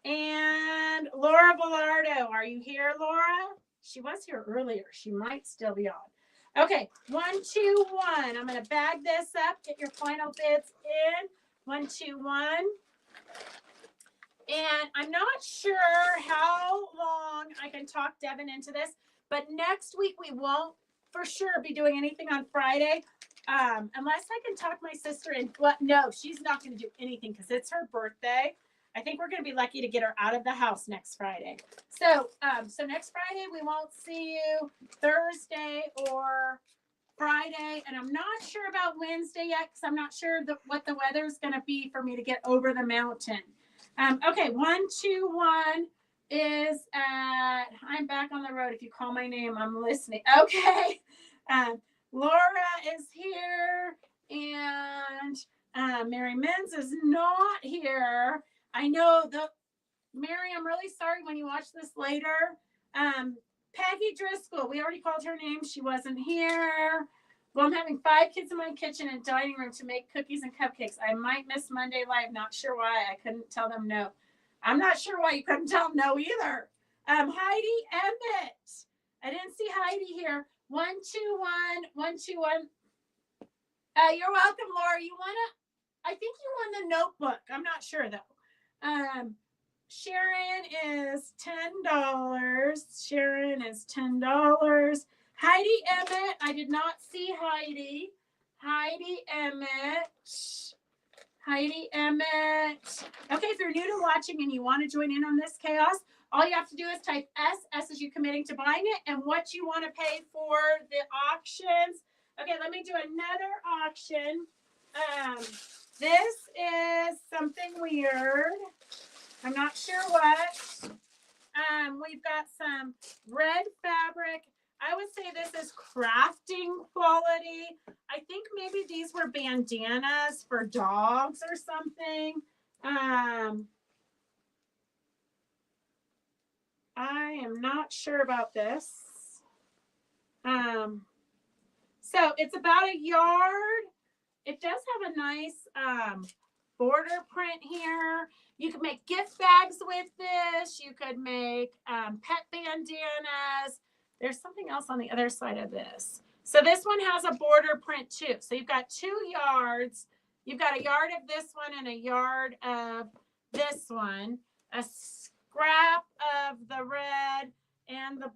and Laura Velardo. Are you here, Laura? She was here earlier. She might still be on. Okay, 121. I'm going to bag this up. Get your final bids in. 121. And I'm not sure how long I can talk Devin into this, but next week we won't for sure be doing anything on Friday. Unless I can talk my sister in. Well, no, she's not going to do anything because it's her birthday. I think we're going to be lucky to get her out of the house next Friday. So next Friday we won't see you. Thursday or Friday, and I'm not sure about Wednesday yet because I'm not sure what the weather is going to be for me to get over the mountain. Okay, 121 is at. I'm back on the road. If you call my name, I'm listening. Okay. Laura is here, and Mary Menz is not here. I know Mary, I'm really sorry when you watch this later. Peggy Driscoll, we already called her name. She wasn't here. Well, I'm having 5 kids in my kitchen and dining room to make cookies and cupcakes. I might miss Monday Live. Not sure why. I couldn't tell them no. I'm not sure why you couldn't tell them no either. Heidi Emmett. I didn't see Heidi here. 121. You're welcome, Laura. I think you won the notebook. I'm not sure though. Sharon is $10. Sharon is $10. Heidi Emmett. I did not see Heidi. Heidi Emmett. Heidi Emmett. Okay, if you're new to watching and you want to join in on this chaos, all you have to do is type S. S is you committing to buying it and what you want to pay for the auctions. Okay, let me do another auction. This is something weird. I'm not sure what. We've got some red fabric. I would say this is crafting quality. I think maybe these were bandanas for dogs or something. I am not sure about this. So it's about a yard. It does have a nice border print here. You could make gift bags with this. You could make pet bandanas. There's something else on the other side of this. So this one has a border print too. So you've got 2 yards. You've got a yard of this one and a yard of this one. A scrap of the red and the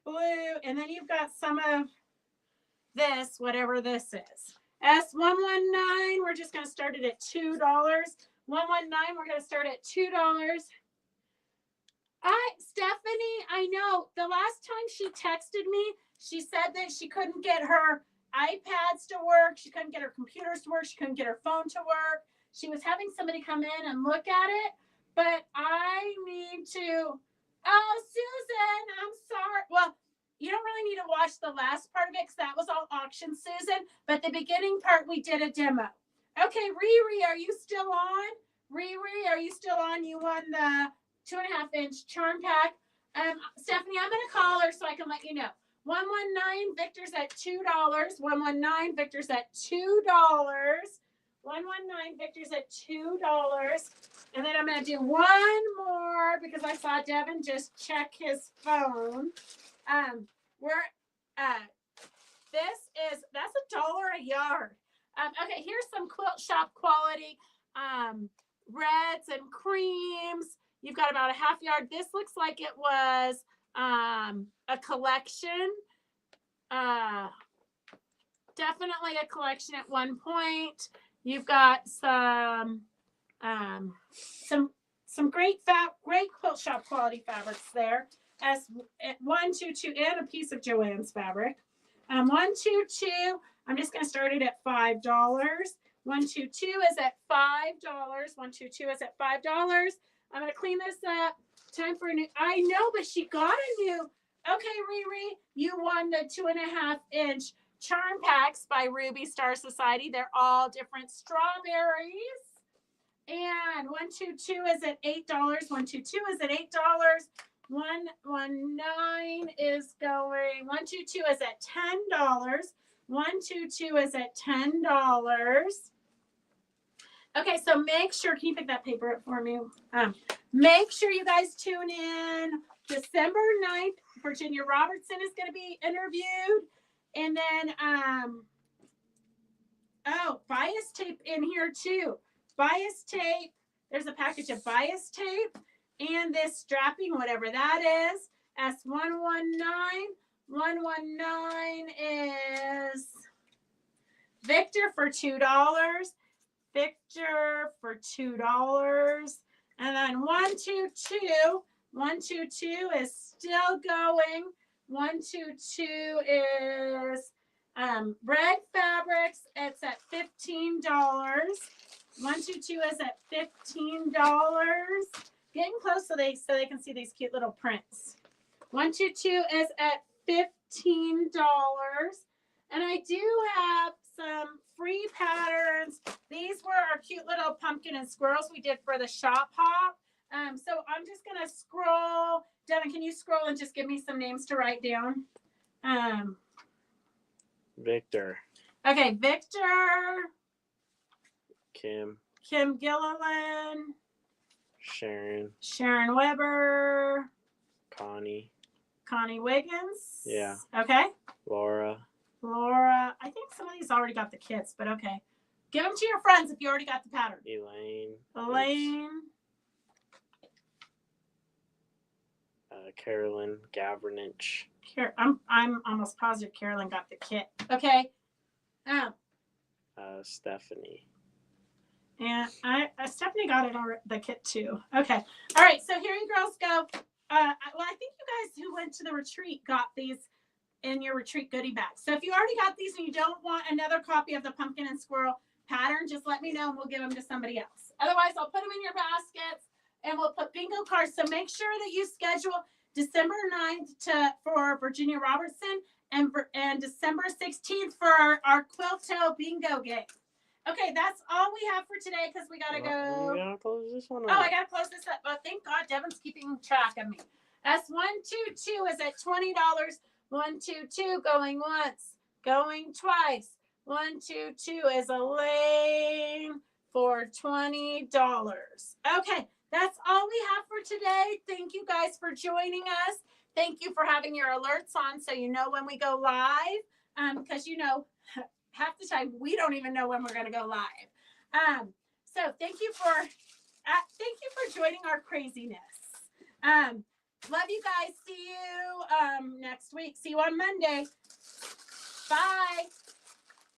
blue. And then you've got some of this, whatever this is. S119, we're just going to start it at $2. 119, we're going to start at $2. Stephanie, I know the last time she texted me, she said that she couldn't get her iPads to work. She couldn't get her computers to work. She couldn't get her phone to work. She was having somebody come in and look at it, but I need to, oh, Susan, I'm sorry. Well, you don't really need to watch the last part of it because that was all auction, Susan, but the beginning part, we did a demo. Okay, Riri, are you still on? Riri, are you still on? You won the 2.5-inch charm pack. Stephanie, I'm going to call her so I can let you know. 119, Victor's at $2. 119, Victor's at $2. 119, Victor's at $2. And then I'm going to do one more because I saw Devin just check his phone. That's $1 a yard. Okay, here's some quilt shop quality reds and creams. You've got about a half yard. This looks like it was a collection. Definitely a collection at one point. You've got some great quilt shop quality fabrics there. As 122 and a piece of Joann's fabric. 122. I'm just going to start it at $5. 122 is at $5. 122 is at $5. I'm going to clean this up. Time for a new. I know, but she got a new. Okay, Riri, you won the 2.5-inch charm packs by Ruby Star Society. They're all different strawberries. And 122 is at $8. 122 is at $8. 119 is going. 122 is at $10. 122 is at $10. Okay, so make sure, can you pick that paper up for me? Make sure you guys tune in. December 9th, Virginia Robertson is going to be interviewed. And then, bias tape in here too. Bias tape. There's a package of bias tape and this strapping, whatever that is. S119. 119 is Victor for $2. Victor for $2. And then 122. 122 is still going. 122 is red fabrics. It's at $15. 122 is at $15. Getting close so they can see these cute little prints. 122 is at $15. And I do have some free patterns. These were our cute little pumpkin and squirrels we did for the shop hop. So I'm just going to scroll. Devin, can you scroll and just give me some names to write down? Victor. Okay, Victor. Kim. Kim Gilliland. Sharon. Sharon Weber. Connie. Connie Wiggins. Yeah. Okay. Laura. Laura. I think some of these already got the kits, but okay. Give them to your friends if you already got the pattern. Elaine. Elaine. Carolyn Gavranich. I'm almost positive Carolyn got the kit. Okay. Stephanie. And Stephanie got it already, the kit too. Okay. All right. So here you girls go. Well, I think you guys who went to the retreat got these in your retreat goodie bag. So if you already got these and you don't want another copy of the pumpkin and squirrel pattern, just let me know and we'll give them to somebody else. Otherwise, I'll put them in your baskets and we'll put bingo cards. So make sure that you schedule December 9th for Virginia Robertson and December 16th for our Quilto bingo game. Okay, that's all we have for today because we gotta go. We gotta close this one up. Oh, I gotta close this up. But thank God Devin's keeping track of me. S122 is at $20. 122 going once, going twice. 122 is Elaine for $20. Okay, that's all we have for today. Thank you guys for joining us. Thank you for having your alerts on so you know when we go live. Because you know, half the time we don't even know when we're going to go live. So thank you for joining our craziness. Love you guys. See you next week. See you on Monday. Bye.